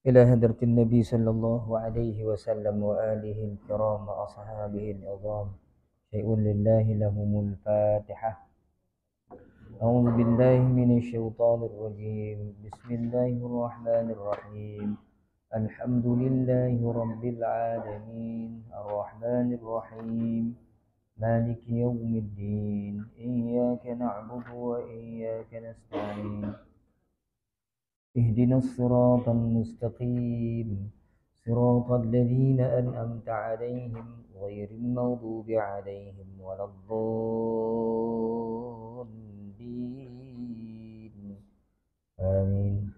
إلى هدرة النبي صلى الله عليه وسلم وآله الكرام وأصحابه العظام شيء لله لهم الفاتحة. أعوذ بالله من الشيطان الرجيم. بسم الله الرحمن الرحيم. الحمد لله رب العالمين الرحمن الرحيم مالك يوم الدين إياك نعبد وإياك نستعين اهدنا الصراط المستقيم صراط الذين أنعمت عليهم غير المغضوب عليهم ولا الضالين آمين.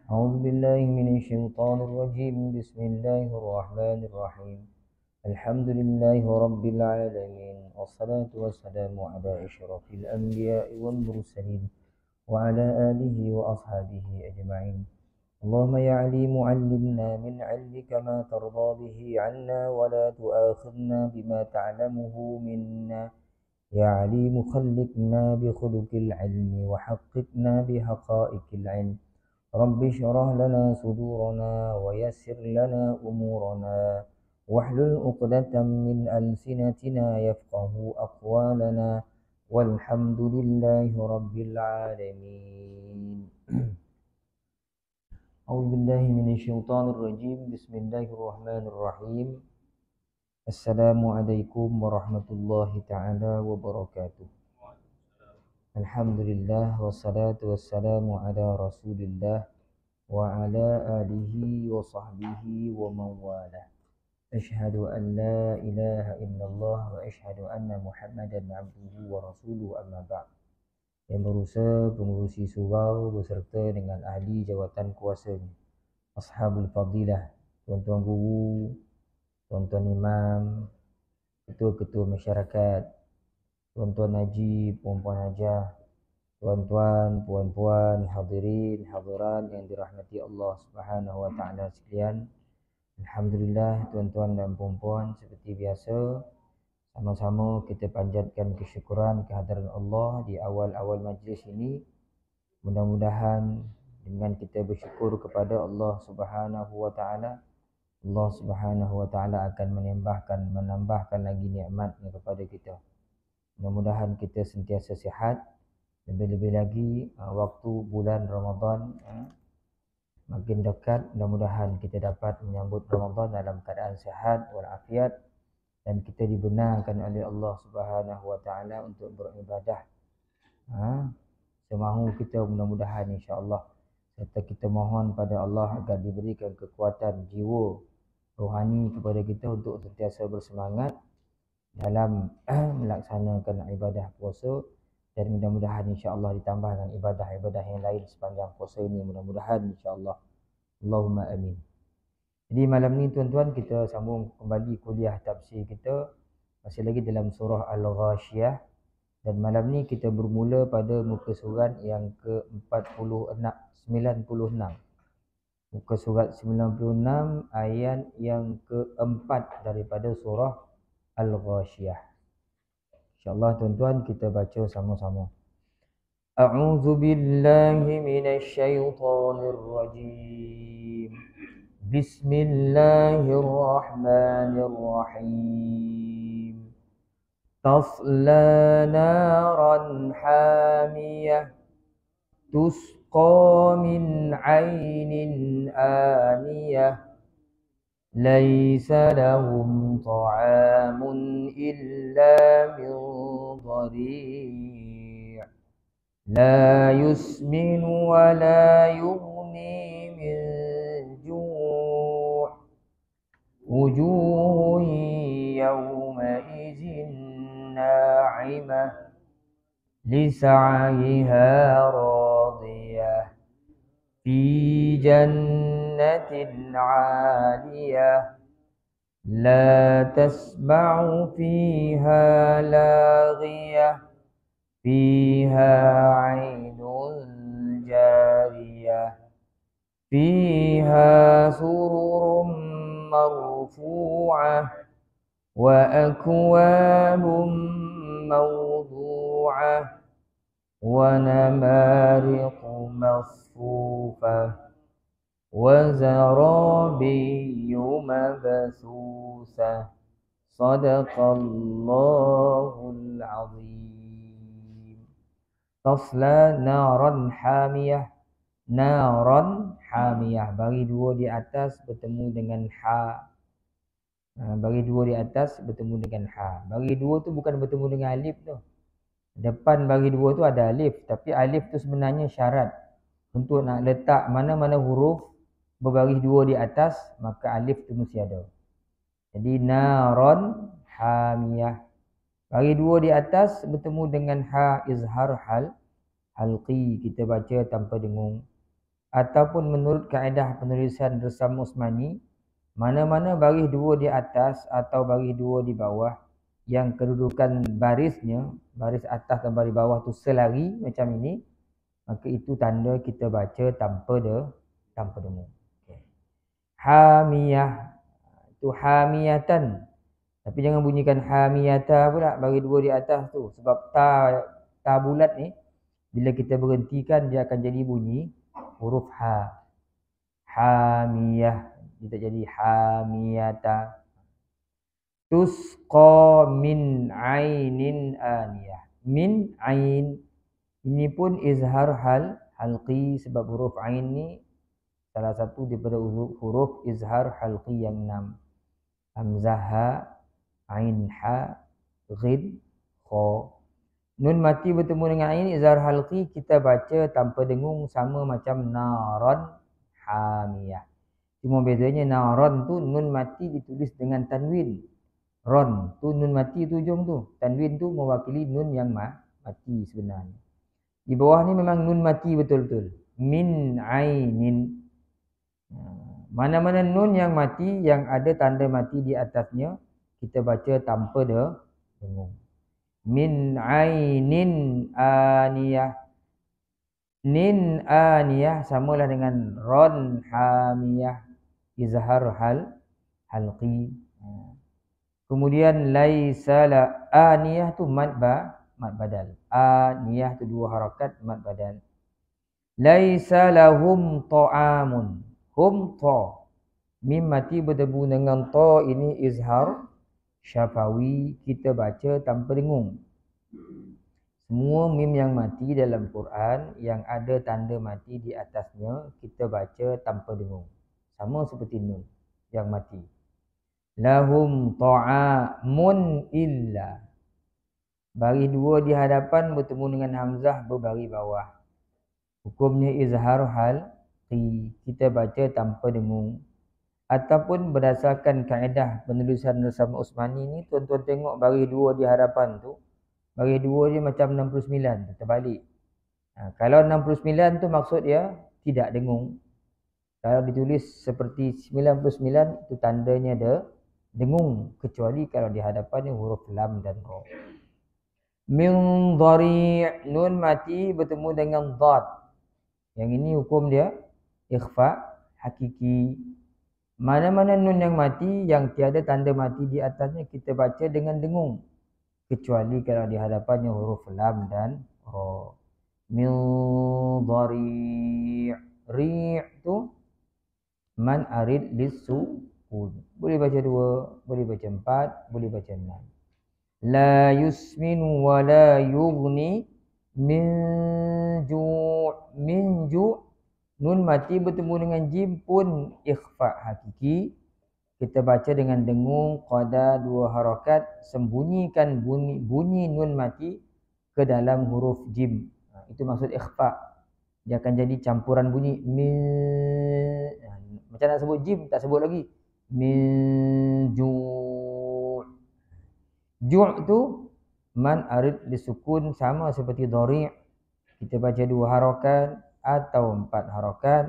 أعوذ بالله من الشيطان الرجيم. بسم الله الرحمن الرحيم. الحمد لله رب العالمين والصلاة والسلام على أشرف الأنبياء والمرسلين وعلى آله وأصحابه أجمعين. اللهم يا عليم علمنا من علمك ما ترضى به عنا ولا تؤاخذنا بما تعلمه منا. يا عليم خلقنا بخلق العلم وحققنا بحقائق العلم. رب اشرح لنا صدورنا ويسر لنا أمورنا واحلل عقدة من ألسنتنا يفقه أقوالنا والحمد لله رب العالمين. أعوذ بالله من الشيطان الرجيم. بسم الله الرحمن الرحيم. السلام عليكم ورحمة الله تعالى وبركاته. الحمد لله والصلاة والسلام على رسول الله وعلى آله وصحبه ومن والاه. أشهد أن لا إله إلا الله وأشهد أن محمدا عبده ورسوله أما بعد. Yang berusaha pengurusi surau beserta dengan ahli jawatan kuasanya, ashabul fadilah, tuan-tuan guru, tuan-tuan imam, ketua-ketua masyarakat, tuan-tuan haji, puan-puan hajah, tuan-tuan, puan-puan, hadirin, hadirat yang dirahmati Allah Subhanahu wa taala sekalian. Alhamdulillah tuan-tuan dan puan-puan, seperti biasa sama-sama kita panjatkan kesyukuran kehadiran Allah di awal-awal majlis ini. Mudah-mudahan dengan kita bersyukur kepada Allah Subhanahu wa taala, Allah Subhanahu wa taala akan menambahkan lagi nikmatnya kepada kita. Mudah-mudahan kita sentiasa sihat, lebih-lebih lagi waktu bulan Ramadan makin dekat. Mudah-mudahan kita dapat menyambut Ramadan dalam keadaan sihat walafiat dan kita dibenarkan oleh Allah Subhanahu wa taala untuk beribadah semahu kita, mudah-mudahan insya-Allah. Serta kita mohon pada Allah agar diberikan kekuatan jiwa rohani kepada kita untuk sentiasa bersemangat dalam melaksanakan ibadah puasa, dan mudah-mudahan insya-Allah ditambah dengan ibadah-ibadah yang lain sepanjang puasa ini, mudah-mudahan insya-Allah. Allahumma amin. Jadi malam ni tuan-tuan, kita sambung kembali kuliah tafsir kita masih lagi dalam surah Al-Ghashiyah, dan malam ni kita bermula pada muka surat yang ke-96. Muka surat 96 ayat yang keempat daripada surah Al-Ghashiyah. InsyaAllah tuan-tuan kita baca sama-sama. A'udzu billahi minasy syaithanir rajim. Bismillahirrahmanirrahim. Tasla naran hamiyah tusqa min 'ainin aniyah laisa lahum ta'amun illa min dhari' la yusminu wa la yughni min ju' wujuhun yawma'izin na'imah lisa'yiha radiyah fi jannatin 'aliyah la tasma'u fiha laghiyah fiha 'ainun jariyah fiha sururun marfu'ah wa akwabun mawdu'ah ونمارق مصفوفة وزرابي مبثوثة صدق الله العظيم. تصلى نارا حامية. Naron hamiyah, bagi dua di atas bertemu dengan ha. Bagi dua di atas bertemu dengan ha. Bagi dua tu bukan bertemu dengan alif tu. Depan bagi dua tu ada alif, tapi alif tu sebenarnya syarat untuk nak letak mana-mana huruf berbaris dua di atas, maka alif tu mesti ada. Jadi naron hamiyah. Bagi dua di atas bertemu dengan ha izhar halqi, kita baca tanpa dengung. Ataupun menurut kaedah penulisan Resam Usmani, mana-mana baris dua di atas atau baris dua di bawah yang kedudukan barisnya, baris atas dan baris bawah tu selari macam ini, maka itu tanda kita baca tanpa dengung. Okay. Hamiyah, itu hamiyatan. Tapi jangan bunyikan hamiyata pula bagi dua di atas tu, sebab ta bulat ni bila kita berhentikan dia akan jadi bunyi huruf ha. Hamiyah, dia tak jadi hamiyata. Tusqa min ainin aniyah. Min ain, ini pun izhar halqi, sebab huruf ain ni salah satu daripada huruf izhar halqi yang 6. Hamzah ha, ain ha, ghid kha. Nun mati bertemu dengan ain izhar halqi, kita baca tanpa dengung sama macam naron hamiyah. Cuma bezanya naron tu nun mati ditulis dengan tanwin. Ron tu nun mati tu ujung tu. Tanwin tu mewakili nun yang mati sebenarnya. Di bawah ni memang nun mati betul-betul. Min ainin. Mana-mana nun yang mati yang ada tanda mati di atasnya, kita baca tanpa dengung. Min ainin aniyah. Nin aniyah samalah dengan ron hamiyah, izhar halqi. Kemudian laisa la aniyah tu mad badal. Aniyah tu dua harakat mad badal. Laisa lahum ta'amun. Hum ta. Mim mati bertemu dengan ta, ini izhar syafawi, kita baca tanpa dengung. Semua mim yang mati dalam Quran yang ada tanda mati di atasnya, kita baca tanpa dengung. Sama seperti nun yang mati. Lahum ta'amun illa. Baris dua di hadapan bertemu dengan hamzah berbaris bawah. Hukumnya izhar halqi, kita baca tanpa dengung. Ataupun berdasarkan kaedah penulisan Resam Usmani ni, tuan-tuan tengok baris dua di hadapan tu, baris dua dia macam 69 tu, terbalik. Kalau 69 tu maksud dia tidak dengung. Kalau ditulis seperti 99 itu tandanya ada dengung, kecuali kalau di hadapan ni huruf lam dan ra. Min dhari', nun mati bertemu dengan dhad. Yang ini hukum dia ikhfa hakiki. Mana-mana nun yang mati yang tiada tanda mati di atasnya, kita baca dengan dengung, kecuali kalau di hadapannya huruf lam dan ra. Min dhari'. Ri' tu man arid lisukun. Boleh baca 2, boleh baca 4, boleh baca 6. La yusminu wa la yughni min ju'. Min ju', nun mati bertemu dengan jim pun ikhfa hakiki, kita baca dengan dengung qada 2 harakat, sembunyikan bunyi nun mati ke dalam huruf jim. Itu maksud ikhfa. Dia akan jadi campuran bunyi min. Macam nak sebut jim, tak sebut lagi. Min ju'. Ju' tu man arid disukun, sama seperti dhari'. Kita baca 2 harakat atau 4 harakat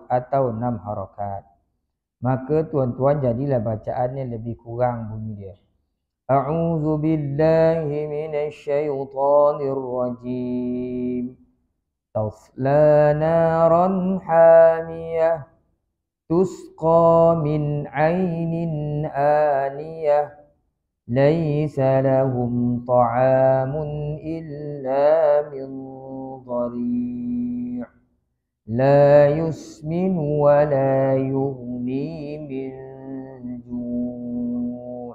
atau 6 harakat. Maka tuan-tuan jadilah bacaannya lebih kurang bunyi dia. A'udzu billahi minasyaitonir rajim. Tasla naran hamiyah. Tusqa min ainin aniyah. laisa lahum ta'amun illa min dhari' la yusmin wa la yughni min ju'.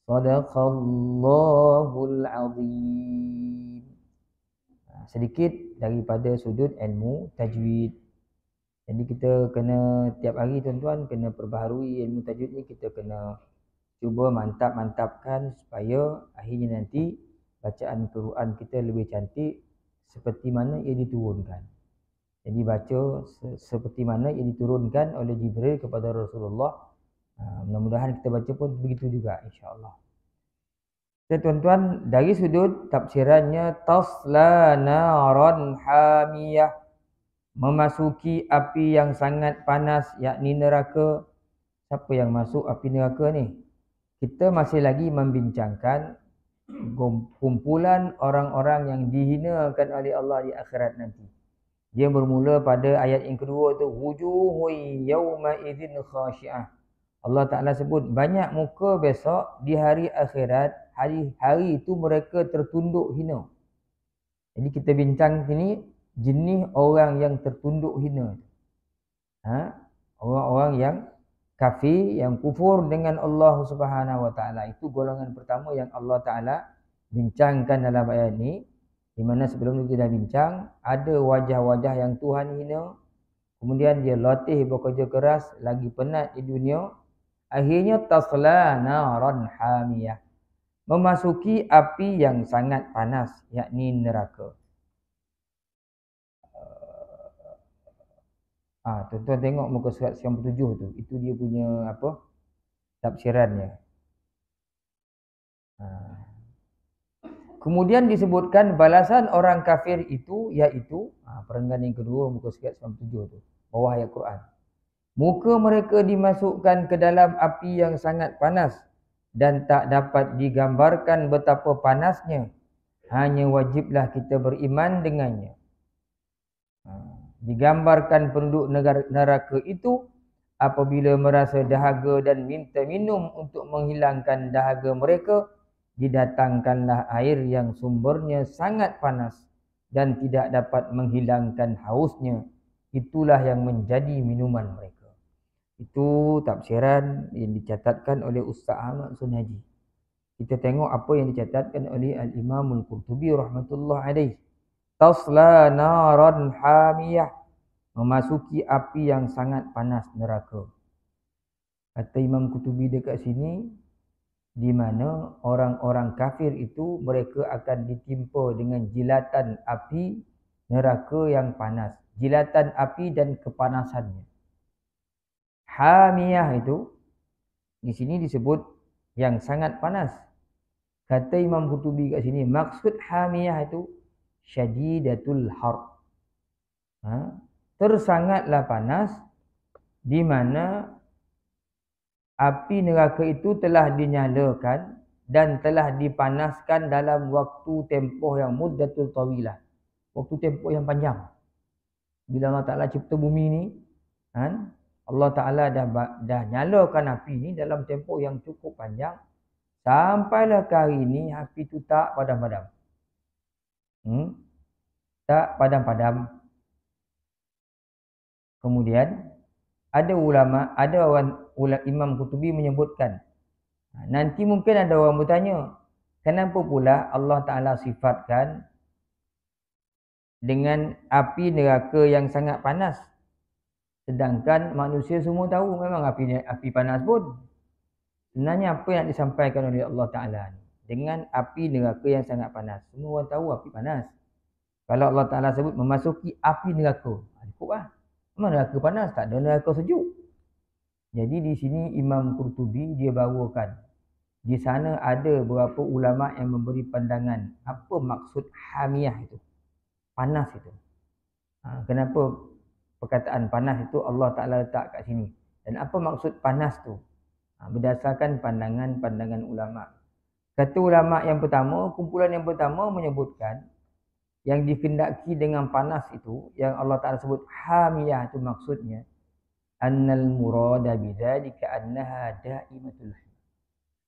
Sadaqallahul azim. Sedikit daripada sudut ilmu tajwid. Jadi kita kena tiap hari tuan-tuan kena perbaharui ilmu tajwid ni, kita kena cuba mantap-mantapkan supaya akhirnya nanti bacaan Quran kita lebih cantik seperti mana ia diturunkan. Jadi baca seperti mana ia diturunkan oleh Jibril kepada Rasulullah. Mudah-mudahan kita baca pun begitu juga insya-Allah. Jadi tuan-tuan, dari sudut tafsirannya, tasla naran hamiyah, memasuki api yang sangat panas, yakni neraka. Siapa yang masuk api neraka ni? Kita masih lagi membincangkan kumpulan orang-orang yang dihinakan oleh Allah di akhirat nanti. Dia bermula pada ayat yang kedua tu, wujuhun yawma idzin khashi'ah. Allah Ta'ala sebut banyak muka besok di hari akhirat, hari itu mereka tertunduk hina. Jadi kita bincang sini jenis orang yang tertunduk hina. Orang-orang yang kafir, yang kufur dengan Allah Subhanahu Wa Taala, itu golongan pertama yang Allah Taala bincangkan dalam ayat ini. Di mana sebelum itu kita dah bincang, ada wajah-wajah yang Tuhan hina, kemudian dia latih bekerja keras, lagi penat di dunia, akhirnya tasla naran hamiyah, memasuki api yang sangat panas, yakni neraka. Tuan-tuan tengok muka surat 97 tu. Itu dia punya apa? Tafsirannya. Kemudian disebutkan balasan orang kafir itu, iaitu perenggan yang kedua muka surat 97 tu. Bawah ayat Quran. Muka mereka dimasukkan ke dalam api yang sangat panas dan tak dapat digambarkan betapa panasnya. Hanya wajiblah kita beriman dengannya. Digambarkan penduduk neraka itu apabila merasa dahaga dan minta minum untuk menghilangkan dahaga mereka, didatangkanlah air yang sumbernya sangat panas dan tidak dapat menghilangkan hausnya. Itulah yang menjadi minuman mereka. Itu tafsiran yang dicatatkan oleh Ustaz Ahmad Sunhaji. Kita tengok apa yang dicatatkan oleh Al-Imam Al-Qurtubi rahmatullah alaih. Tasla naran hamiyah, memasuki api yang sangat panas neraka. Kata Imam Qurtubi dekat sini, di mana orang-orang kafir itu mereka akan ditimpa dengan jilatan api neraka yang panas. Jilatan api dan kepanasannya. Hamiyah itu di sini disebut yang sangat panas. Kata Imam Qurtubi kat sini, maksud hamiyah itu syadidatul har. Tersangatlah panas, di mana api neraka itu telah dinyalakan dan telah dipanaskan dalam waktu tempoh yang muddatul tawilah. Waktu tempoh yang panjang. Bila Allah Ta'ala cipta bumi ni, Allah Ta'ala dah nyalakan api ni dalam tempoh yang cukup panjang. Sampailah ke hari ini, api itu tak padam-padam. Tak padam-padam. Kemudian ada ulama, Imam Qurtubi menyebutkan, nanti mungkin ada orang bertanya, kenapa pula Allah Ta'ala sifatkan dengan api neraka yang sangat panas, sedangkan manusia semua tahu memang api panas pun. Sebenarnya apa yang disampaikan oleh Allah Ta'ala dengan api neraka yang sangat panas, semua orang tahu api panas. Kalau Allah Ta'ala sebut memasuki api neraka, cukup lah. Memang neraka panas, tak ada neraka sejuk. Jadi di sini Imam Qurtubi dia bawakan, di sana ada beberapa ulama yang memberi pandangan apa maksud hamiyah itu, panas itu. Kenapa perkataan panas itu Allah Ta'ala letak kat sini, dan apa maksud panas tu? Berdasarkan pandangan-pandangan ulama. Kata ulama yang pertama, kumpulan yang pertama menyebutkan yang dikendaki dengan panas itu, yang Allah Ta'ala sebut hamiyah itu maksudnya annal murada bidzalika annaha daimatul.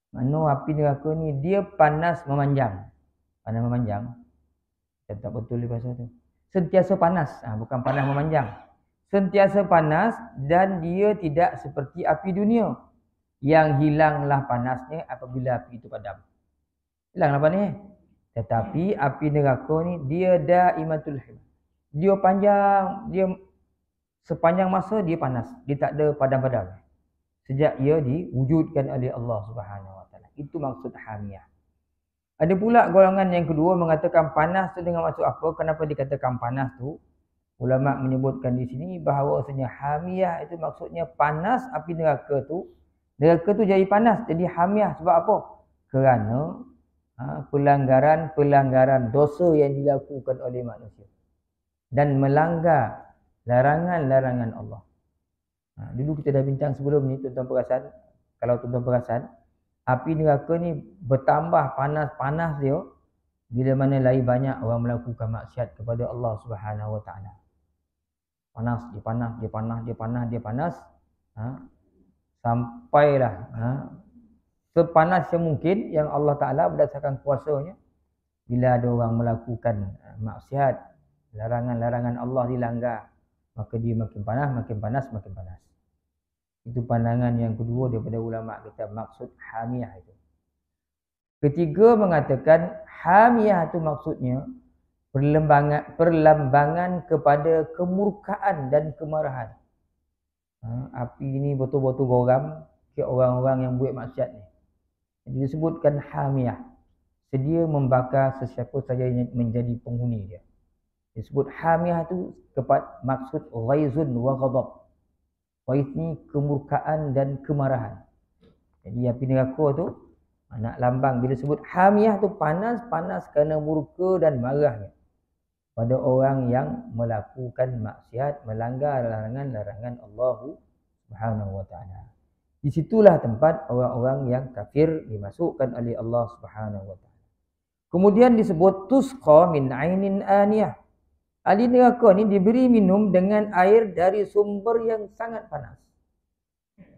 Mana api neraka ni dia panas memanjang. Panas memanjang. Saya tak betul dia bahasa tu. Sentiasa panas. Bukan panas memanjang. Sentiasa panas dan dia tidak seperti api dunia. Yang hilanglah panasnya apabila api itu padam. Hilanglah panasnya. Tetapi api neraka ni dia daimatul him. Dia panjang, dia sepanjang masa dia panas. Dia tak ada padam-padam. Sejak ia diwujudkan oleh Allah Subhanahu Wa Taala. Itu maksud hamiyah. Ada pula golongan yang kedua mengatakan panas tu dengan maksud apa? Kenapa dikatakan panas tu? Ulama menyebutkan di sini bahawasanya hamiyah itu maksudnya panas api neraka tu. Neraka tu jadi panas, jadi hamiyah. Sebab apa? Kerana pelanggaran dosa yang dilakukan oleh manusia. Dan melanggar larangan-larangan Allah. Dulu kita dah bincang sebelum ni, tuan-tuan perasan. Kalau tuan-tuan perasan, api neraka ni bertambah panas-panas dia bila mana lagi banyak orang melakukan maksiat kepada Allah Subhanahu Wa Taala. Panas, dia panas, dia panas, dia panas, dia panas. Sampailah sepanas yang mungkin yang Allah Taala berdasarkan kuasanya, bila ada orang melakukan maksiat, larangan-larangan Allah dilanggar, maka dia makin panas, makin panas, makin panas. Itu pandangan yang kedua daripada ulama kita, maksud hamiyah itu. Ketiga mengatakan hamiyah itu maksudnya perlambangan kepada kemurkaan dan kemarahan. Api ini betul-betul goram ke orang-orang yang buat maksiat ni. Jadi disebutkan hamiyah. Sedia membakar sesiapa saja yang menjadi penghuni dia. Disebut hamiyah itu maksud ghaizun wa ghadab. Ghaiz ni kemurkaan dan kemarahan. Jadi api neraka tu nak lambang bila sebut hamiyah tu panas kerana murka dan marahnya pada orang yang melakukan maksiat, melanggar larangan-larangan Allah Subhanahu Wa Taala. Di situlah tempat orang-orang yang kafir dimasukkan oleh Allah Subhanahu Wa Taala. Kemudian disebut tusqa min ainin aniyah. Ahli neraka ni diberi minum dengan air dari sumber yang sangat panas.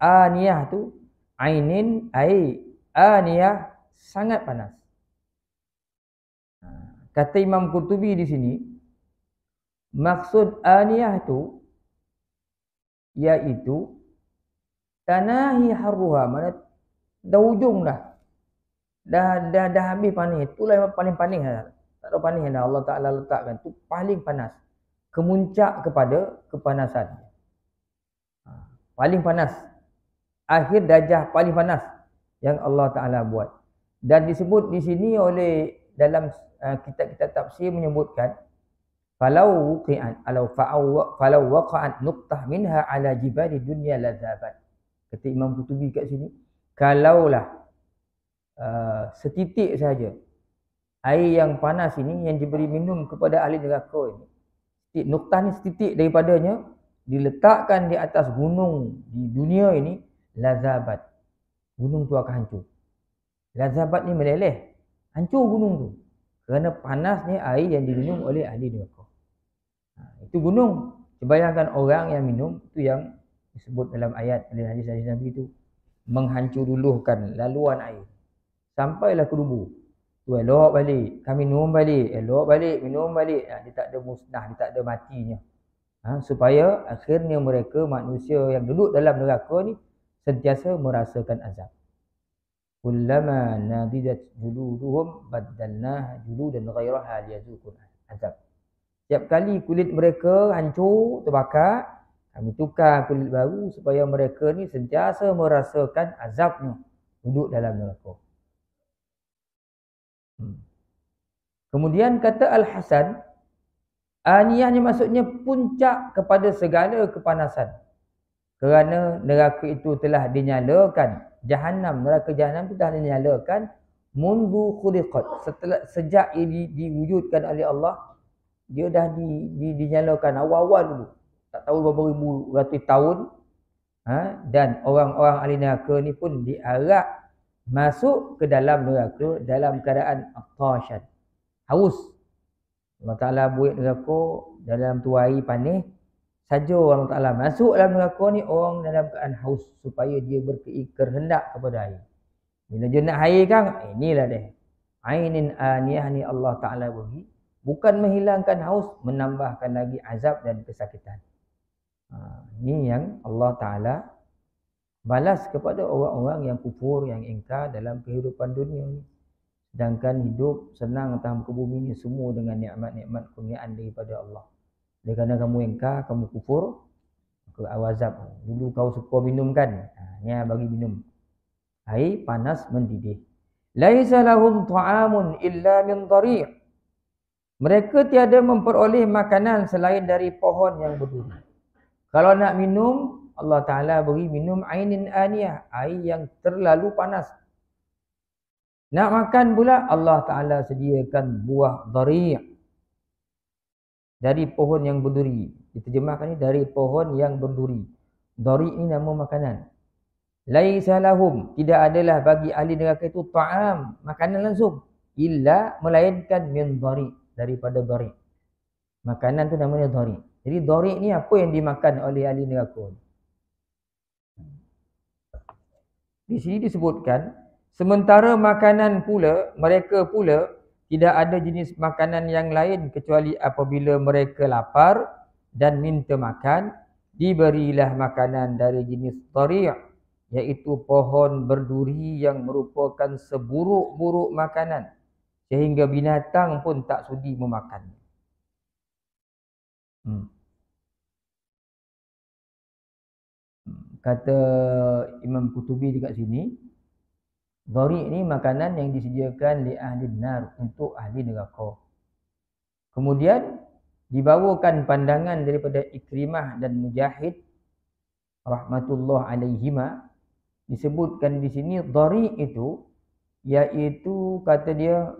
Aniyah tu ainin, air, aniyah sangat panas. Kata Imam Qurtubi di sini, maksud aniyah tu iaitu tanahi harruha, mana dah hujung dah. Dah habis panas. Itulah yang paling panas dah. Tak ada panas dah Allah Taala letakkan tu paling panas. Kemuncak kepada kepanasan. Paling panas. Akhir darjah paling panas yang Allah Taala buat. Dan disebut di sini oleh dalam kitab-kitab tafsir menyebutkan falau waqa'at nuqtah minha ala jibali dunya lazabat. Kata Imam Qurtubi kat sini, kalaulah setitik saja air yang panas ini yang diberi minum kepada ahli neraka ini, nuqtah ni setitik daripadanya diletakkan di atas gunung di dunia ini, lazabat, gunung tu akan hancur. Lazabat ni meleleh, hancur gunung tu kerana panasnya air yang diminum oleh ahli neraka. Itu gunung. Bayangkan orang yang minum, itu yang disebut dalam ayat dalam hadis-hadis Nabi itu, menghancur duluhkan laluan air sampailah ke lubuk. Tu elok balik, kami minum balik, elok balik, minum balik. Dia tak ada musnah, dia tak ada matinya. Supaya akhirnya mereka, manusia yang duduk dalam neraka ni, sentiasa merasakan azab. Kullama nadidat juluduhum baddalnaha juludan ghairaha liyazuqul azab. Setiap kali kulit mereka hancur, terbakar, kami tukar kulit baru supaya mereka ni sentiasa merasakan azabnya duduk dalam neraka. Kemudian kata Al-Hasan, aniyahnya maksudnya puncak kepada segala kepanasan. Kerana neraka itu telah dinyalakan, Jahannam, neraka Jahannam itu telah dinyalakan mundu khuliqat, sejak ini diwujudkan oleh Allah, dia dah dinyalakan awal-awal dulu. Tak tahu berapa ribu ratus tahun. Dan orang-orang ahli neraka ni pun diarak masuk ke dalam neraka dalam keadaan atasyan, haus. Allah Ta'ala buat neraka dalam tuai panih saja. Allah Ta'ala masuk dalam neraka ni orang dalam keadaan haus supaya dia berkehendak kepada air. Bila dia nak air kan, inilah dia. Ainin aniyah ni Allah Ta'ala beri. Bukan menghilangkan haus, menambahkan lagi azab dan kesakitan. Ini yang Allah Ta'ala balas kepada orang-orang yang kufur, yang ingkar dalam kehidupan dunia ni. Sedangkan hidup senang atas muka bumi ni semua dengan nikmat-nikmat kurniaan daripada Allah. Oleh kerana kamu ingkar, kamu kufur, maka azab. Dulu kau suka minum kan? Ni bagi minum. Air panas mendidih. Laisa lahum ta'amun illa min dhari'. Mereka tiada memperoleh makanan selain dari pohon yang berduri. Kalau nak minum, Allah Ta'ala beri minum ainin aniyah, air yang terlalu panas. Nak makan pula, Allah Ta'ala sediakan buah dhari' dari pohon yang berduri. Diterjemahkan ni dari pohon yang berduri. Dhari' ni nama makanan. Laisa lahum, tidak adalah bagi ahli neraka itu ta'am, makanan langsung, illa melainkan min dhari', daripada dhari'. Makanan tu namanya dhari'. Jadi dhari' ni apa yang dimakan oleh ahli neraka? Di sini disebutkan, sementara makanan pula, mereka pula tidak ada jenis makanan yang lain kecuali apabila mereka lapar dan minta makan, diberilah makanan dari jenis dhari', iaitu pohon berduri yang merupakan seburuk-buruk makanan, sehingga binatang pun tak sudi memakannya. Kata Imam Qutubi dekat sini, dhari' ni makanan yang disediakan li ahli nar, untuk ahli neraka. Kemudian dibawakan pandangan daripada Ikrimah dan Mujahid rahmatullah alaihima, disebutkan di sini dhari' itu iaitu kata dia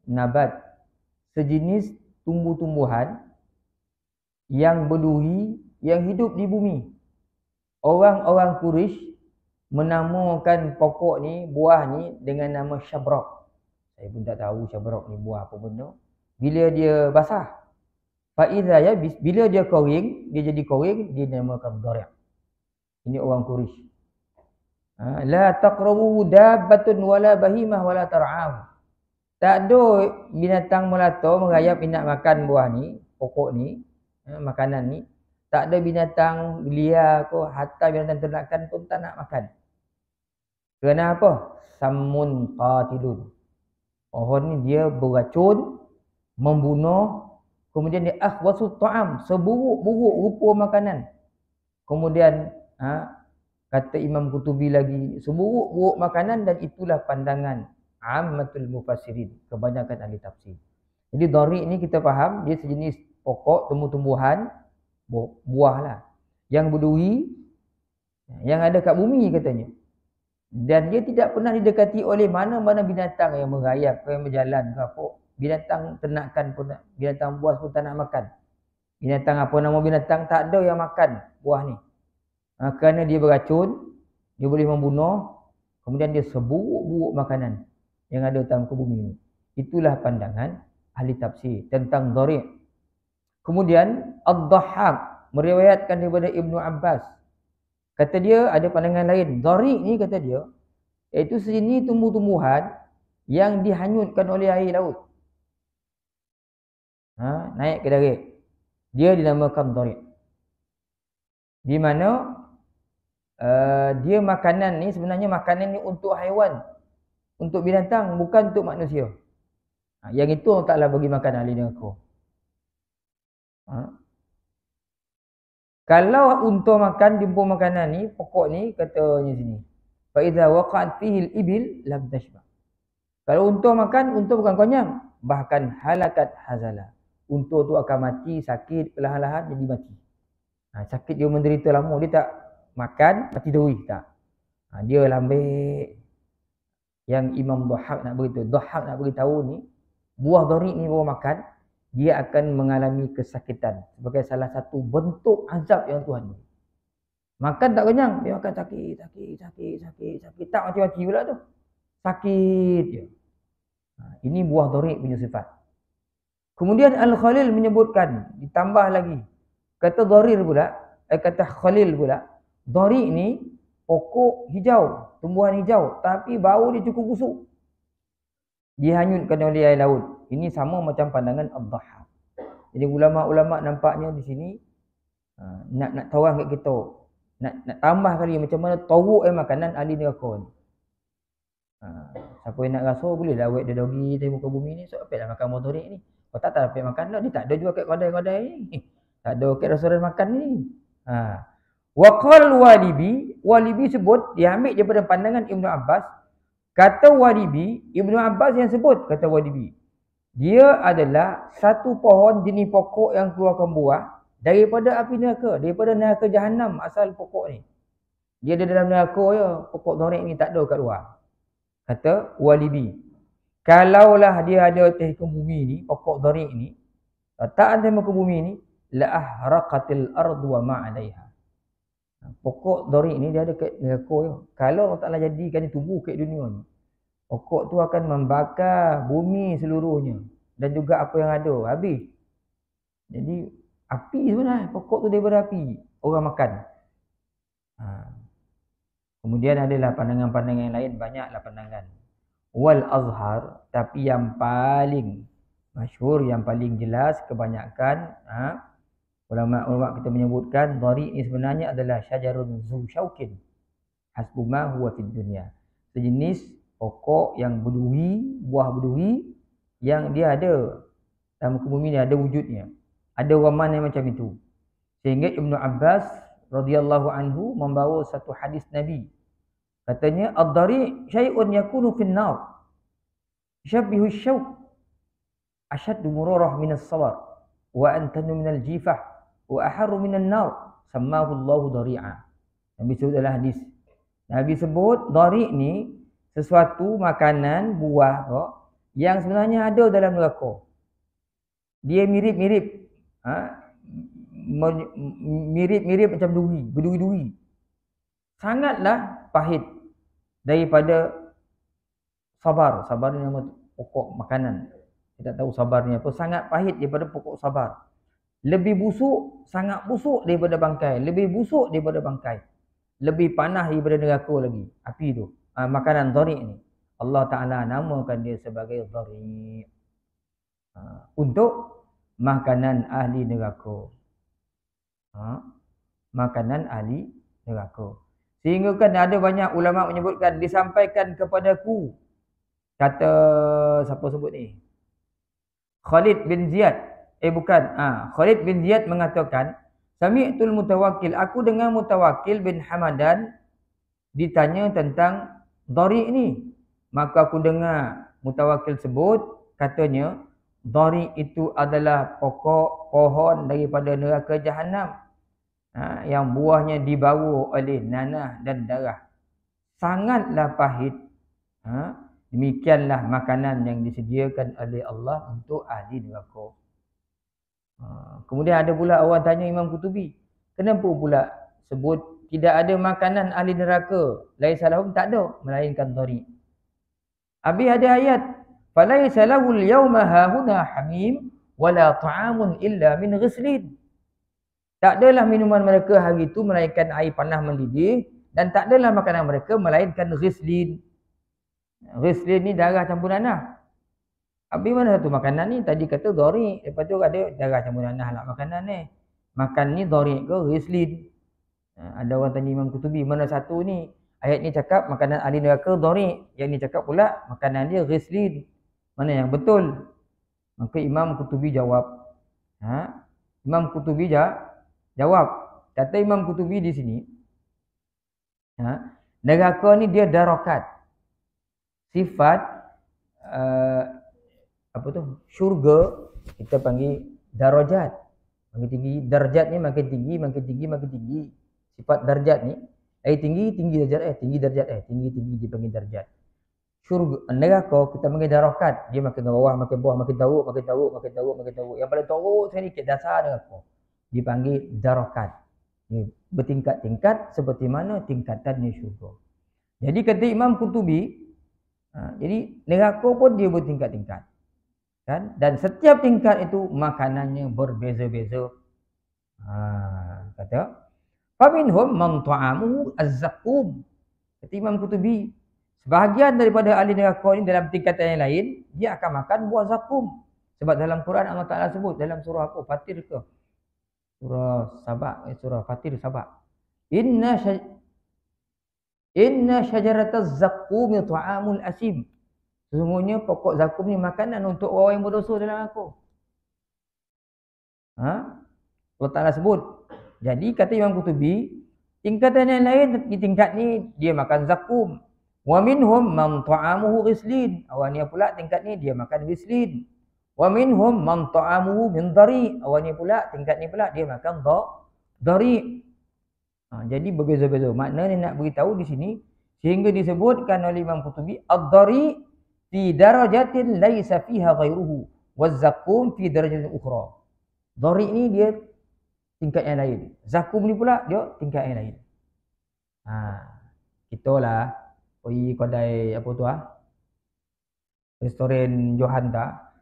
nabat, sejenis tumbuh-tumbuhan yang berduri yang hidup di bumi. Orang-orang Quraisy menamakan pokok ni, buah ni dengan nama syabrak. Saya pun tak tahu syabrak ni buah apa benda. Bila dia basah, faidha ya, bila dia kering, dia jadi kering, dia dinamakan dhari'. Ini orang Quraisy. La taqrabu dabbatun wala bahimah wala tar'ahu. Tak ada binatang melata merayap nak makan buah ni, pokok ni, makanan ni. Tak ada binatang liar ke, hatta binatang ternakan pun tak nak makan. Kerana apa? Sammun qatilun. Pohon ni dia beracun, membunuh, kemudian dia akhwasut ta'am, seburuk-buruk rupa makanan. Kemudian kata Imam Qutubi lagi, seburuk-buruk makanan, dan itulah pandangan ammatul mufassirin, kebanyakan ahli tafsir. Jadi dhari' ni kita faham, dia sejenis pokok, tumbuh-tumbuhan, buah lah, yang berduri, yang ada kat bumi katanya. Dan dia tidak pernah didekati oleh mana-mana binatang yang merayap, yang berjalan ke apa. Binatang ternakan pun, binatang buas pun tak nak makan. Binatang apa nama binatang, tak ada yang makan buah ni. Kerana dia beracun, dia boleh membunuh, kemudian dia seburuk-buruk makanan yang ada dalam bumi ni. Itulah pandangan ahli tafsir tentang dhari'. Kemudian Ad-Dhahhak meriwayatkan daripada Ibnu Abbas. Kata dia ada pandangan lain. Dhari' ni kata dia, iaitu sejenis tumbuh-tumbuhan yang dihanyutkan oleh air laut. Naik ke darat. Dia dinamakan dhari'. Di mana dia makanan ni, sebenarnya makanan ni untuk haiwan, untuk binatang, bukan untuk manusia. Yang itu Allah Ta'ala bagi makan ahli neraka. Kalau unta makan jumpa makanan ni, pokok ni, katanya sini, fa idza waqa'at fihi al-ibil lam tashba. Kalau unta makan, unta bukan konyang, bahkan halakat hazala. Unta tu akan mati, sakit, perlahan-lahan jadi mati. Sakit dia menderita lama, dia tak makan, mati duri tak. Dia lambik. Yang Imam Dhahhak nak beritahu, Dhahhak nak beritahu ni, buah dhari' ni bawa makan, dia akan mengalami kesakitan sebagai salah satu bentuk azab yang Tuhan beri. Makan tak kenyang, dia makan sakit, tak mati-mati pula tu. Sakit je. Ini buah dhari' punya sifat. Kemudian Al-Khalil menyebutkan, ditambah lagi, kata dhari' pula, kata Khalil pula, dhari' ni pokok hijau, tumbuhan hijau, tapi bau dia cukup busuk. Dihanyutkan oleh air laut. Ini sama macam pandangan ad-dhahhak. Jadi ulama-ulama nampaknya di sini nak tawang kat kita. Nak tambah kali macam mana teruk makanan ahli neraka ni. Siapa yang nak rasa boleh lah awet dia dogi di muka bumi ni. So apa dah makan motorik ni. Kau tak dapat makan dah. Dia tak ada jual kat kedai-kedai ni. Tak ada kat restoran makan ni. Waqal Walibi. Walibi sebut, dia ambil daripada pandangan Ibnu Abbas. Kata Walibi, Ibnu Abbas yang sebut, kata Walibi. Dia adalah satu pohon jenis pokok yang keluarkan buah daripada api neraka, daripada neraka Jahannam asal pokok ni. Dia ada dalam neraka je, pokok dorik ni tak ada kat luar. Kata Walibi. Kalaulah dia ada atas bumi ni, pokok dorik ni, tak ada muka bumi ni, la ahraqatil ardu wa ma 'alaiha. Pokok dorik ni dia ada kat neraka je. Kalau Allah Taala jadikan dia tumbuh kat dunia ni, pokok tu akan membakar bumi seluruhnya dan juga apa yang ada, habis. Jadi api sebenarnya, pokok tu daripada api, orang makan. Kemudian adalah pandangan-pandangan yang lain, banyaklah pandangan. Wal azhar, tapi yang paling masyhur, yang paling jelas kebanyakan ulama-ulama kita menyebutkan dharik ni sebenarnya adalah syajarun zu syaukin hasbu ma huwa fid dunya. Sejenis pokok yang berduri, buah berduri yang dia ada dalam muka bumi ni, ada wujudnya. Ada raman yang macam itu. Sehingga Ibnu Abbas radhiyallahu anhu membawa satu hadis Nabi. Katanya ad-dari' syai'un yakunu fin nar. Syabbihu syauq ashaddu murarah min as-sawar wa antanu min al-jifah wa aharru min an-nar sammahu Allahu dari'a. Nabi sebut dalam hadis. Nabi sebut dari' ni sesuatu makanan buah yang sebenarnya ada dalam neraka. Dia mirip-mirip mirip-mirip macam duri, berduri-duri. Sangatlah pahit daripada sabar. Sabar ni nama pokok makanan. Kita tahu sabar ni apa. Sangat pahit daripada pokok sabar. Lebih busuk, sangat busuk daripada bangkai. Lebih busuk daripada bangkai. Lebih panas daripada neraka lagi. Api tu. Makanan dharik ni. Allah Ta'ala namakan dia sebagai dharik. Untuk makanan ahli neraka. Makanan ahli neraka. Sehingga kan ada banyak ulama menyebutkan, disampaikan kepadaku. Kata, siapa sebut ni? Khalid bin Ziyad. Khalid bin Ziyad mengatakan, Sami'tul Mutawakkil, aku dengar Mutawakkil bin Hamadan ditanya tentang dharik ni. Maka aku dengar Mutawakkil sebut, katanya, dharik itu adalah pokok pohon daripada neraka Jahannam. Yang buahnya dibawa oleh nanah dan darah. Sangatlah pahit. Demikianlah makanan yang disediakan oleh Allah untuk ahli neraka. Kemudian ada pula orang tanya Imam Qutubi, kenapa pula sebut tidak ada makanan ahli neraka? Laisa lahum, tak ada, melainkan dharik. Habis ada ayat, falaisa lahul yawma hahuna hamim wala ta'amun illa min ghislin. Tak adalah minuman mereka hari itu melainkan air panas mendidih, dan tak adalah makanan mereka melainkan ghislin. Ghislin ni darah campur nanah. Habis mana satu makanan ni? Tadi kata dharik, lepas tu ada darah campur nanah lah makanan ni. Makan ni dharik ke ghislin? Ada orang tanya Imam Qutubi, mana satu ni? Ayat ni cakap makanan ahli neraka dharik, yang ni cakap pula makanan dia ghislin. Mana yang betul? Maka Imam Qutubi jawab. Imam Qutubi jawab. Kata Imam Qutubi di sini, neraka ni dia darakat. Sifat syurga kita panggil darajat. Makin tinggi darjat ni, makin tinggi, makin tinggi, makin tinggi. Sifat darjat ni, tinggi, tinggi darjat, tinggi darjat, tinggi, tinggi dipanggil darjat. Syurga, neraka kita panggil darakat. Dia makin ke bawah, makin bawah, makin teruk, makin teruk, makin teruk, makin teruk. Yang paling teruk sedikit dasar neraka dipanggil darakat. Ini bertingkat-tingkat seperti mana tingkatannya syurga. Jadi kata Imam Qutubi, jadi neraka pun dia bertingkat-tingkat. Kan? Dan setiap tingkat itu makanannya berbeza-beza. Kata, Faminhum man ta'amuhu az-zaqqum. Kata Imam Qurtubi, sebahagian daripada ahli neraka ini dalam tingkatan yang lain, dia akan makan buah zakum. Sebab dalam Quran Allah Ta'ala sebut dalam surah apa? Fatir ke? Surah Sabah, surah Fatir Sabah. Inna syajarataz zaqqum ta'amul asim. Sesungguhnya pokok zakum ni makanan untuk orang yang berdosa dalam aku. Allah Ta'ala sebut. Jadi kata Imam Qurtubi, tingkatan yang lain di tingkat ni dia makan zakum. Wa minhum man ta'amuhu ghislin. Awalnya pula tingkat ni dia makan ghislin. Wa minhum man ta'amuhu min dari. Awalnya pula tingkat ni pula dia makan dari. Jadi berbeza-beza. Maknanya nak beritahu di sini sehingga disebutkan oleh Imam Qurtubi ad-dari fi darajatin laisa fiha ghairuhu waz-zakum fi darajatin ukhra. Dari ni dia tingkat yang lain. Zakum ni pula dia tingkat yang lain. Kita lah pergi kedai apa tu restoran Johanta,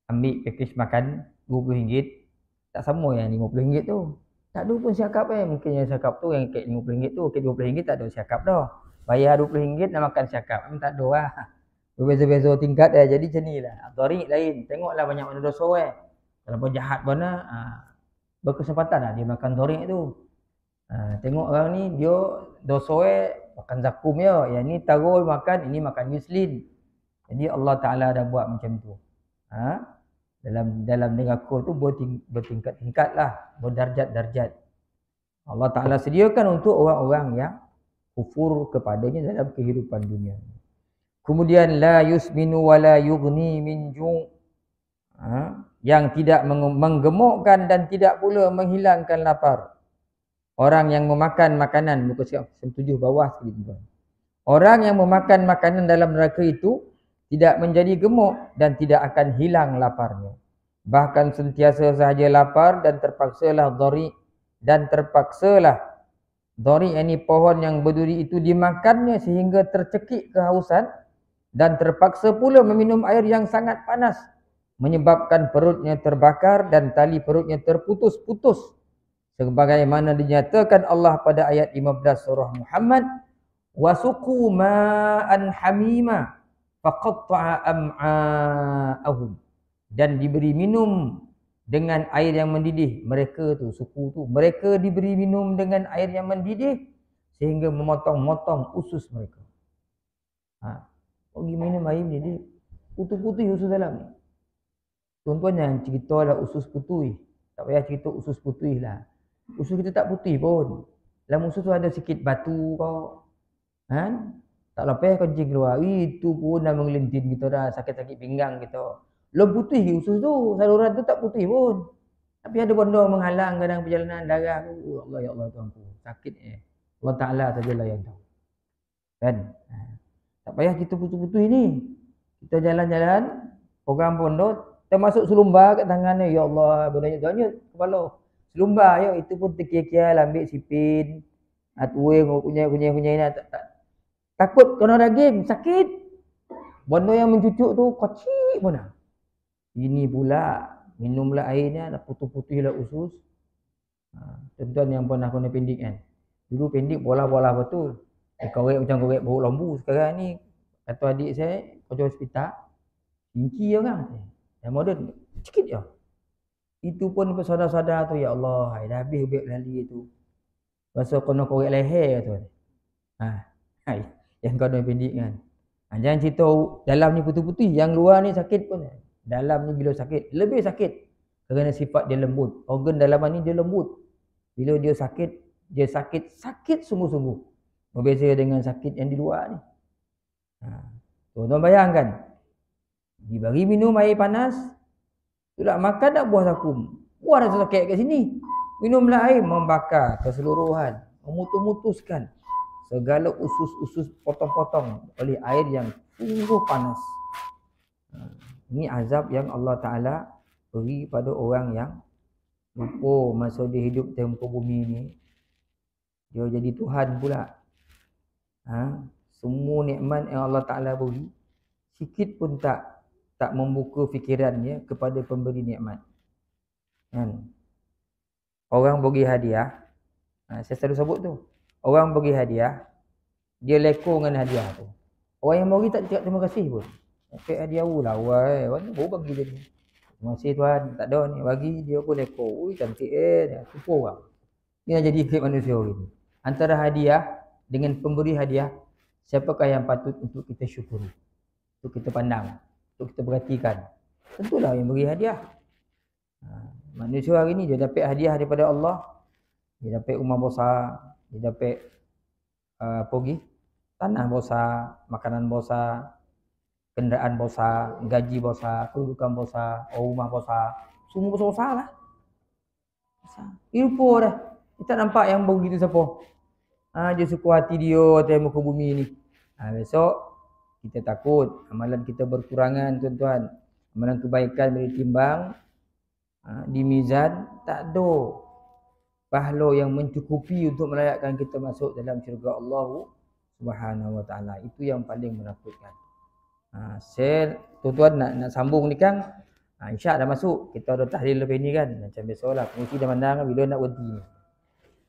ambil package makan RM20. Tak sama yang RM50 tu. Tak ada pun siakap mungkin yang siakap tu yang kek RM50 tu, kek RM20 tak ada siakap dah. Bayar RM20 nak makan siakap, tak ada lah. Berbeza-beza tingkat jadi macam ni lah. Dharik lain, tengoklah banyak mana dosa kalau pun jahat mana berkesempatan lah dia makan dharik tu. Tengok orang ni dia dosa makan zakum ya, yang ni taruh makan, ini makan mislin. Jadi Allah Ta'ala dah buat macam tu. Dalam neraka tu bertingkat-tingkat lah, berdarjat-darjat. Allah Ta'ala sediakan untuk orang-orang yang kufur kepadanya dalam kehidupan dunia. Kemudian la yusminu wa la yughni min ju'. Yang tidak menggemukkan dan tidak pula menghilangkan lapar. Orang yang memakan makanan, muka siap 7 bawah sekali tuan. Orang yang memakan makanan dalam neraka itu tidak menjadi gemuk dan tidak akan hilang laparnya. Bahkan sentiasa sahaja lapar dan terpaksalah dhari. Dan terpaksalah dhari, ini pohon yang berduri itu dimakannya sehingga tercekik kehausan. Dan terpaksa pula meminum air yang sangat panas. Menyebabkan perutnya terbakar dan tali perutnya terputus-putus. Sebagaimana dinyatakan Allah pada ayat 15 surah Muhammad. Wasuqu ma'an hamima faqatta'a am'a'ahum. Dan diberi minum dengan air yang mendidih. Mereka tu, suku tu, mereka diberi minum dengan air yang mendidih sehingga memotong-motong usus mereka. Pergi minum air mendidih, putih-putih usus dalam ni. Tuan-tuan yang cerita lah usus putih. Tak payah cerita usus putih lah. Usus kita tak putih pun. Dalam usus tu ada sikit batu kau. Tak lepas kencing keluar. Itu pun dah mengelintin kita dah. Sakit-sakit pinggang kita. Lo putih ke usus tu. Saluran tu tak putih pun. Tapi ada benda menghalang kadang perjalanan darah tu. Allah, ya Allah tuanku. Sakit Allah Ta'ala sajalah yang tahu. Kan? Tak payah kita putih-putih ni. Kita jalan-jalan. Program pondok. Termasuk selumbar kat tangan ni. Ya Allah. Berdanya-danya kepala. Selumbar ya. Itu pun terkial-kial. Ambil sipin. Atuwe kunyai-kunyai ni. Takut kena daging. Sakit. Benda yang mencucuk tu kecil pun lah. Ini pula. Minumlah air ni. Dah putih-putih lah usus. Tuan-tuan yang pernah kena pendik kan. Dulu pendik bola-bola betul. Korek macam korek bau lembu. Sekarang ni. Kata adik saya. Kerja hospital. Tinggi orang. Yang moden. Sikit je. Itu pun bersadar-sadar tu. Ya Allah. Dah habis ubik lali tu. Rasa kena korek leher tu. Yang kena pendik kan. Jangan cerita dalam ni putih-putih. Yang luar ni sakit pun. Dalam ni bila sakit. Lebih sakit. Kerana sifat dia lembut. Organ dalaman ni dia lembut. Bila dia sakit. Dia sakit. Sakit sungguh-sungguh. Berbeza dengan sakit yang di luar ni. Tuan-tuan bayangkan. Diberi minum air panas. Itulah makan tak buah zakum. Buah rasa sakit kat sini. Minumlah air. Membakar keseluruhan. Memutus-mutuskan. Segala usus-usus potong-potong oleh air yang sungguh panas. Ini azab yang Allah Ta'ala beri pada orang yang lupa masa dia hidup di muka bumi ni. Dia jadi Tuhan pula. Semua nikmat yang Allah Ta'ala beri, sikit pun tak membuka fikirannya kepada pemberi nikmat. Orang bagi hadiah. Saya selalu sebut tu. Orang bagi hadiah, dia leko dengan hadiah tu. Orang yang bagi tak cakap terima kasih pun. Okey hadiah lah awal. Orang baru bagi dia ni. Terima kasih tuan, tak ada ni bagi dia pun leko. Ui cantik tipu orang. Ini yang jadi iklim manusia ini. Antara hadiah dengan pemberi hadiah, siapakah yang patut untuk kita syukuri? Untuk kita pandang, untuk kita perhatikan. Tentulah yang beri hadiah. Manusia hari ni dia dapat hadiah daripada Allah. Dia dapat rumah besar, dia dapat tanah besar, makanan besar, kenderaan besar, gaji besar, kedudukan besar, rumah besar. Semua besar-besar lah. Dia lupa dah. Kita nampak yang begitu siapa. Dia suka hati dia atas muka bumi ni. Besok kita takut amalan kita berkurangan tuan-tuan. Amalan kebaikan boleh timbang di mizan tak ada pahala yang mencukupi untuk melayakkan kita masuk dalam syurga Allah Subhanahu wa taala. Itu yang paling menakutkan. Saya tuan-tuan nak sambung ni kan. Insya dah masuk. Kita ada tahlil lebih ni kan. Macam biasalah pengusi dah pandang bila nak berhenti ni.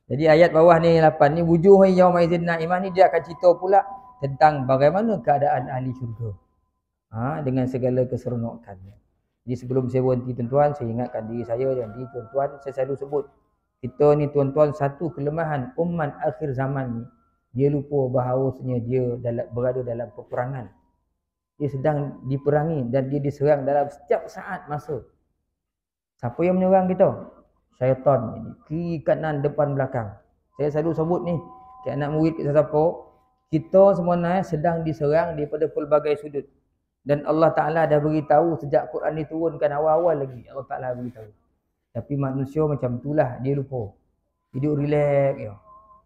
Jadi ayat bawah ni 8 ni wujuh yauma idzin naimah ni dia akan cerita pula tentang bagaimana keadaan ahli syurga. Dengan segala keseronokannya. Jadi sebelum saya berhenti tuan-tuan, saya ingatkan diri saya dan diri tuan-tuan, saya selalu sebut kita ni tuan-tuan satu kelemahan umat akhir zaman ni, dia lupa bahawasanya dia berada dalam peperangan. Dia sedang diperangi dan dia diserang dalam setiap saat masa. Siapa yang menyerang kita? Syaitan ni, kiri kanan depan belakang. Saya selalu sebut ni, ke anak murid kita siapa, kita sebenarnya sedang diserang daripada pelbagai sudut. Dan Allah Ta'ala dah beritahu sejak Quran diturunkan awal-awal lagi. Allah Ta'ala beritahu. Tapi manusia macam itulah, dia lupa. Hidup relax je.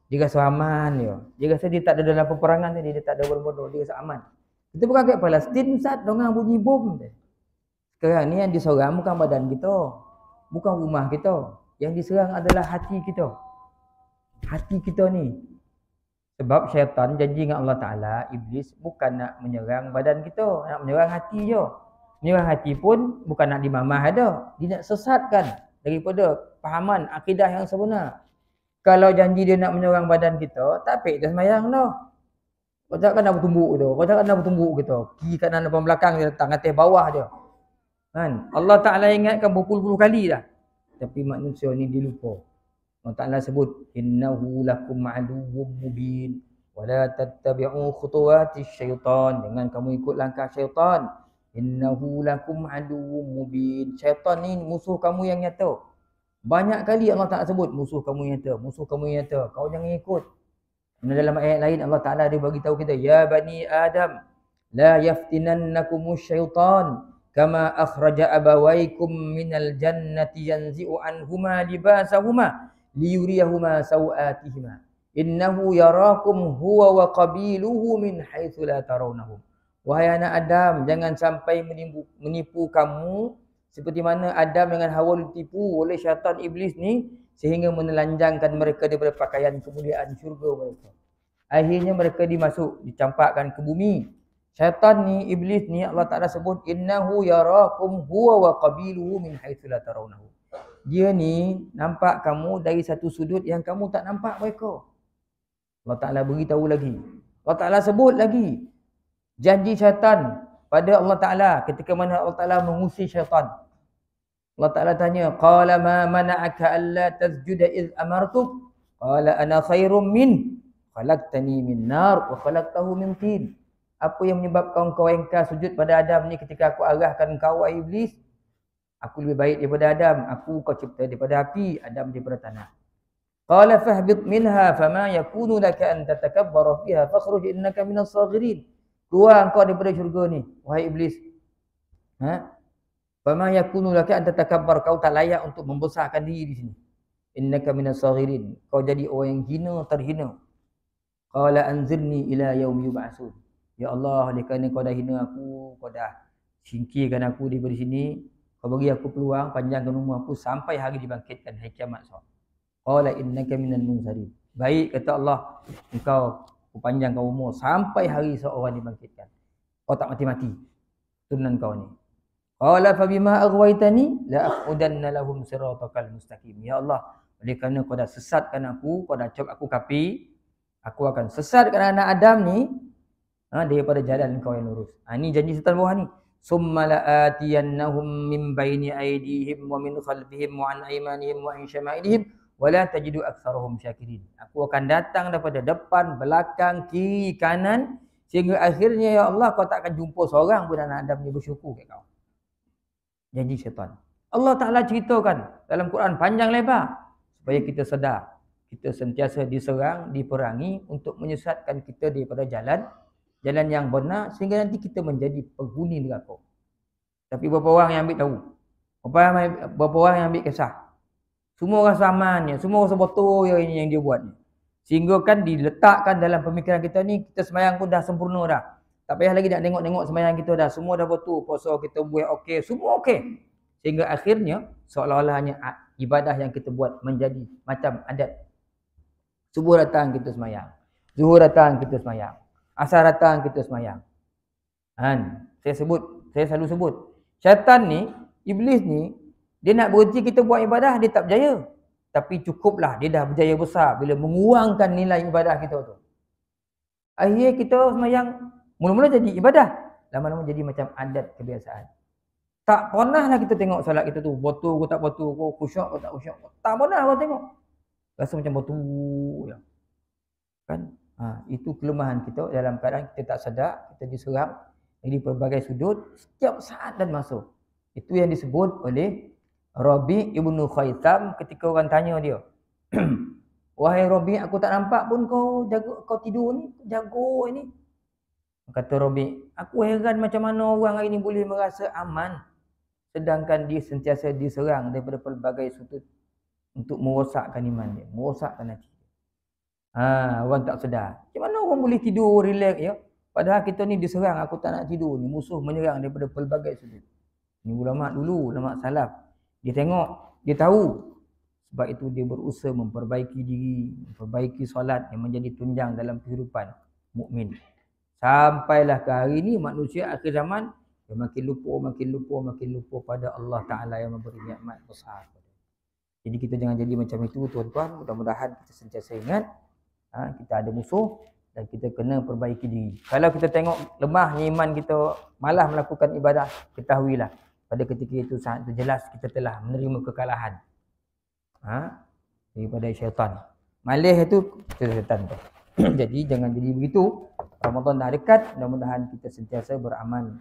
Dia rasa aman je. Dia rasa dia tak ada dalam peperangan tadi, dia tak ada bodoh, dia rasa aman. Kita bukan kat Palestin, Ustaz, dorang bunyi bom. Sekarang ni yang diserang bukan badan kita. Bukan rumah kita. Yang diserang adalah hati kita. Hati kita ni. Sebab syaitan janji dengan Allah Ta'ala, iblis bukan nak menyerang badan kita, nak menyerang hati je. Menyerang hati pun bukan nak dimamah ada. Dia nak sesatkan daripada fahaman akidah yang sebenar. Kalau janji dia nak menyerang badan kita, tak payah kita semayang dah. Kau takkan nak bertumbuk kita. Kau takkan nak bertumbuk kita. Kiri kanan depan belakang dia datang, atas bawah je. Kan? Allah Ta'ala ingatkan berpuluh-puluh kali dah. Tapi manusia ni dia lupa. Allah Ta'ala sebut innahu lakum aduwwum mubin wa la tattabi'u khutuwatis syaitan. Jangan kamu ikut langkah syaitan. Innahu lakum aduwwum mubin. Syaitan ni musuh kamu yang nyata. Banyak kali Allah Ta'ala sebut musuh kamu yang nyata, musuh kamu yang nyata. Kau jangan ikut. Dan dalam ayat lain Allah Ta'ala dia bagi tahu kita, ya bani Adam la yaftinannakumus syaitan kama akhraja abawaykum minal jannati yanzi'u anhuma libasahuma liyuriyahuma sawatihima innahu yarakum huwa wa qabiluhu min haitsu la tarawnahum. Wahai anak Adam, jangan sampai menipu kamu seperti mana Adam dengan Hawa ditipu oleh syaitan iblis ni sehingga menelanjangkan mereka daripada pakaian kemuliaan syurga mereka. Akhirnya mereka dicampakkan ke bumi. Syaitan ni, iblis ni Allah Ta'ala sebut innahu yarakum huwa wa qabiluhu min haitsu la tarawnahum. Dia ni nampak kamu dari satu sudut yang kamu tak nampak mereka. Allah Ta'ala beritahu lagi. Allah Ta'ala sebut lagi janji syaitan pada Allah Ta'ala ketika mana Allah Ta'ala mengusir syaitan. Allah Ta'ala tanya, qala ma mana'aka alla tasjuda iz amartuk? Qala ana khairum min khalaqtani min nar wa khalaqtahu min tin. Apa yang menyebabkan kau engkar sujud pada Adam ni ketika aku arahkan kau wahai iblis? Aku lebih baik daripada Adam. Aku kau cipta daripada api, Adam daripada tanah. Qala fahbit minha fama yakunu laka an tatakabbara fiha fakhruj innaka minas saghirin. Keluar kau daripada syurga ni wahai iblis. Fama yakunu laka an tatakabbar, kau tak layak untuk membesarkan diri di sini. Innaka minas saghirin. Kau jadi orang yang hina, terhina. Qala anzirni ila yaumi yub'atsun. Ya Allah, oleh kerana kau dah hina aku, kau dah singkirkan aku daripada sini, kau bagi aku peluang, panjangkan umur aku sampai hari dibangkitkan, hari kiamat. Qala innaka minal munzarin. Baik, kata Allah, engkau panjangkan umur sampai hari seorang dibangkitkan. Kau tak mati-mati turunan kau ni. Qala fa bima aghwaytani la aqudanna lahum siratakal mustaqim. Ya Allah, Oleh kerana kau dah sesatkan aku, kau dah cop aku kapi, aku akan sesatkan anak Adam ni daripada jalan kau yang lurus. Ini janji setan bawah ni. Summa la'atiyannahum min baini aydihim wa min khalfihim wa an aymanihim wa an syama'ilihim wa la tajidu aktsarahum syakirin. Aku akan datang daripada depan, belakang, kiri, kanan, sehingga akhirnya ya Allah kau tak akan jumpa seorang pun anak Adam ni bersyukur kat kau. Janji syaitan. Allah Ta'ala ceritakan dalam Quran panjang lebar supaya kita sedar kita sentiasa diserang, diperangi untuk menyesatkan kita daripada jalan yang benar sehingga nanti kita menjadi penghuni neraka. Tapi berapa orang yang ambil tahu? Berapa orang yang ambil kisah? Semua rasa amannya, semua rasa betul ini yang dia buat ni. Sehingga kan diletakkan dalam pemikiran kita ni, kita sembahyang pun dah sempurna dah. Tak payah lagi nak tengok sembahyang kita dah. Semua dah betul, puasa kita buat okey, semua okey. Sehingga akhirnya seolah-olahnya ibadah yang kita buat menjadi macam adat. Subuh datang kita sembahyang. Zuhur datang kita sembahyang. Asar datang kita sembahyang. Saya selalu sebut. Syaitan ni, iblis ni, dia nak berhenti kita buat ibadah, dia tak berjaya. Tapi cukuplah, dia dah berjaya besar bila mengurangkan nilai ibadah kita tu. Akhirnya kita sembahyang, mula-mula jadi ibadah. Lama-lama jadi macam adat kebiasaan. Tak pernahlah kita tengok salat kita tu, betul ke tak betul, khusyuk ke tak khusyuk. Tak pernah kita tengok. Rasa macam betul. Kan? Itu kelemahan kita dalam keadaan kita tak sedar, kita diserang dari pelbagai sudut setiap saat dan masa. Itu yang disebut oleh Rabi' ibnu Khaitam ketika orang tanya dia. Wahai Rabi', aku tak nampak pun kau tidur ni, jago ini. Kata Rabi', aku heran macam mana orang hari ni boleh merasa aman sedangkan dia sentiasa diserang daripada pelbagai sudut untuk merosakkan iman dia, merosakkan hati. Orang tak sedar. Macam mana orang boleh tidur relax ya? Padahal kita ni diserang, aku tak nak tidur ni. Musuh menyerang daripada pelbagai sudut. Ni ulama dulu, ulama salaf. Dia tengok, dia tahu. Sebab itu dia berusaha memperbaiki diri, memperbaiki solat yang menjadi tunjang dalam kehidupan mukmin. Sampailah ke hari ni manusia akhir zaman dia makin lupa pada Allah Ta'ala yang memberi nikmat besar. Jadi kita jangan jadi macam itu tuan-tuan. Mudah-mudahan kita sentiasa ingat kita ada musuh dan kita kena perbaiki diri. Kalau kita tengok lemahnya iman kita, malah melakukan ibadah, ketahuilah pada ketika itu saat itu jelas kita telah menerima kekalahan daripada syaitan. Malih itu syaitan tu. Jadi jangan jadi begitu. Ramadan dah dekat, mudah-mudahan kita sentiasa beramal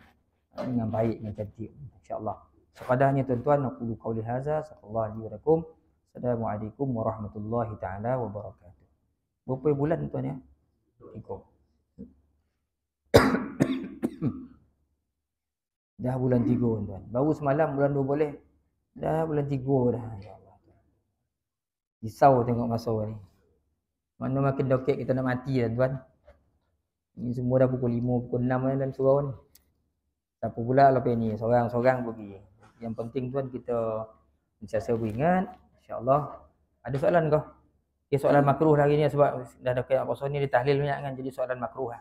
dengan baik, dengan cantik, insya-Allah. Sekadahnya tuan-tuan, aku qauli hadza, sallallahu alaihi wasallam. Assalamualaikum warahmatullahi taala wabarakatuh. Berapa bulan tuan ya? 3. Dah bulan 3 tuan. Baru semalam bulan 2 boleh. Dah bulan 3 dah. Ya Allah. Risau tengok masa ni. Mana makin dekat kita nak mati dah tuan. Ini semua dah pukul 5, pukul 6 dalam surau ni. Siapa pula lepas ni? Seorang-seorang pergi. Yang penting tuan kita sentiasa beringat. InsyaAllah. Ada soalan kau? Soalan makruh lagi ni sebab dah dekat puasa ni dia tahlil banyak kan, jadi soalan makruh lah.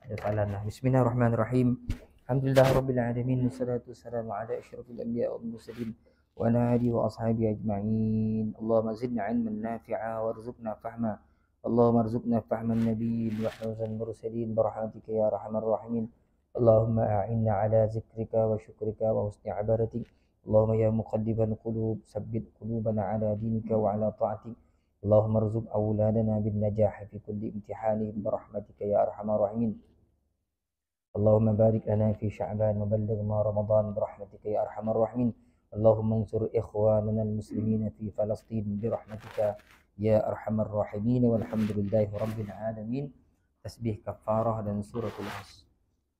Ada soalan lah. Bismillahirrahmanirrahim. Alhamdulillahirabbil alamin, wassalatu wassalamu ala asyrafil anbiya'i wal mursalin wa ala alihi wa ashabihi ajma'in. Allahumma zidna 'ilman nafi'a warzuqna fahma. Allahumma arzuqna fahman nabiyyin wa hifzan mursalin birahmatika ya arhamar rahimin. Allahumma a'inna 'ala zikrika wa syukrika wa husni 'ibadatik. Allahumma ya muqallibal qulub, tsabbit qulubana 'ala dinika wa 'ala ta'atik. اللهم ارزق أولادنا بالنجاح في كل امتحان برحمتك يا أرحم الراحمين. اللهم بارك لنا في شعبان وبلغنا رمضان برحمتك يا أرحم الراحمين. اللهم انصر إخواننا المسلمين في فلسطين برحمتك يا أرحم الراحمين. والحمد لله رب العالمين. تسبيح كفارة dan suratul As.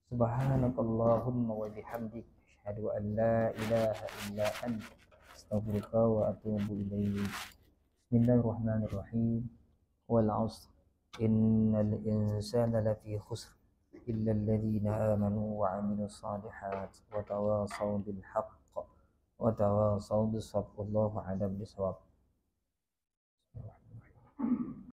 Subhanakallahumma wa bihamdik asyhadu an la ilaha illa anta astaghfiruka wa atubu ilaik. Bismillahirrahmanirrahim. Wal 'asr innal insana lafi khusr illa alladhina amanu wa 'amilus shalihat wa tawasaw bil haqq wa tawasaw bis sabr. Wallahu a'lam bissawab.